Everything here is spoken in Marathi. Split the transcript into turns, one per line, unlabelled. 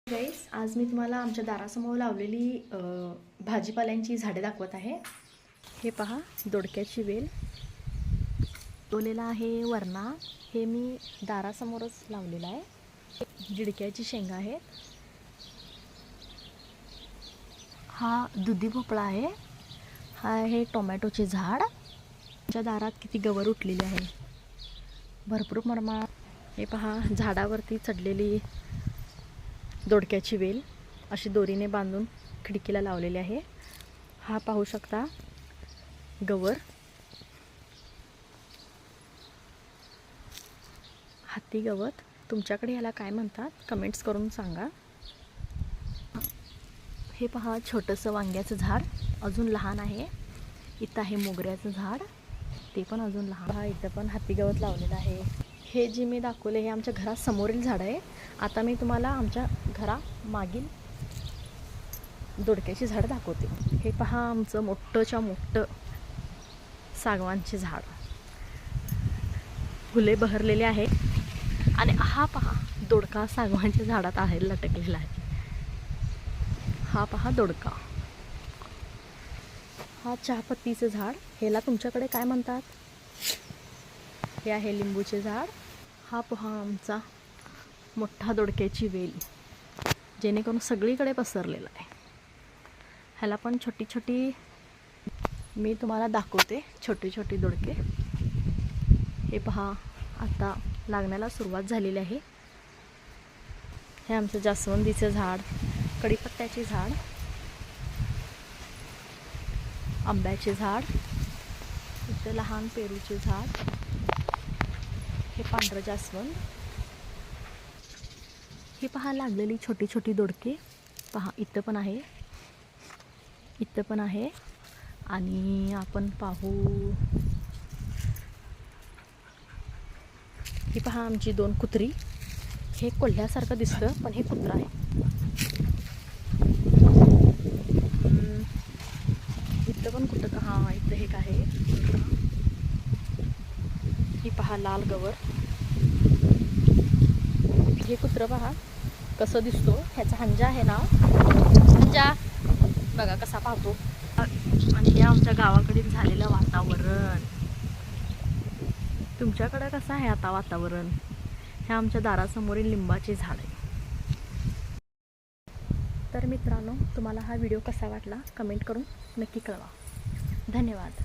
गाईस, आज मी तुम्हाला आमच्या दारासमोर लावलेली भाजीपाल्यांची झाडे दाखवत आहे। हे पहा, दोडक्याची वेल तोलेला आहे वरणा, हे मी दारासमोरच लावलेला आहे। जिडक्याची शेंगा आहेत, हा दुधी भोपळा आहे, हा आहे टोमॅटोचे झाड। आमच्या दारात किती गवर उठलेली आहे, भरपूर प्रमाणात। हे पहा, झाडावरती चढलेली दोडक्याची वेल अशी दोरीने बांधून खिडकीला लावलेली आहे। हा पाहू शकता गवर, हाती गवत, तुमच्याकडे याला काय म्हणतात कमेंट्स करून सांगा। हे पहा, छोटंसं वांग्याचं झाड अजून लहान आहे। इथं आहे मोगऱ्याचं झाड, ते पण अजून लहान आहे। इथं पण हाती गवत लावलेलं आहे। हे जे मी दाखवले हे आमच्या घरासमोरील झाड आहे। आता मी तुम्हाला आमच्या घरा मागील दोडक्याची झाड दाखवते। हे पहा, आमचं मोठंच्या मोठं सागवानचे झाड, फुले बहरलेले आहे। आणि हा पहा, दोडका सागवानच्या झाडात आहे, लटकलेला आहे। हा पहा दोडका, हा चहापत्तीचं झाड, ह्याला तुमच्याकडे काय म्हणतात? हे आहे लिंबूचे झाड। हा पहा, आमचा मोठा दोडक्याची वेल, जेणेकरून सगळीकडे पसरलेला आहे। ह्याला पण छोटी छोटी मी तुम्हाला दाखवते, छोटी छोटी दोडके। हे पहा, आता लागण्याला सुरुवात झालेली आहे। हे आमचं जास्वंदीचं झाड, कढीपत्त्याचे झाड, आंब्याचे झाड, इथं लहान पेरूचे झाड, हे पांढरं जास्वंद। हे पहा, लागलेली छोटी छोटी दोडके पहा, इथं पण आहे, इथं पण आहे। आणि आपण पाहू, ही पहा आमची दोन कुत्री, हे कोल्ह्यासारखं दिसतं पण हे कुत्रा आहे। इथं पण कुठं का, हां इथं हे काय आहे, ही पहा लाल गवर। हे कुत्रं पहा कसं दिसतो, ह्याचा हंजा आहे ना, हंजा बघा कसा पाहतो। आणि हे आमच्या गावाकडील झालेलं वातावरण, तुमच्याकडे कसं आहे आता वातावरण? हे आमच्या दारासमोरील लिंबाचे झाड आहे। तर मित्रांनो, तुम्हाला हा व्हिडिओ कसा वाटला कमेंट करून नक्की कळवा। धन्यवाद।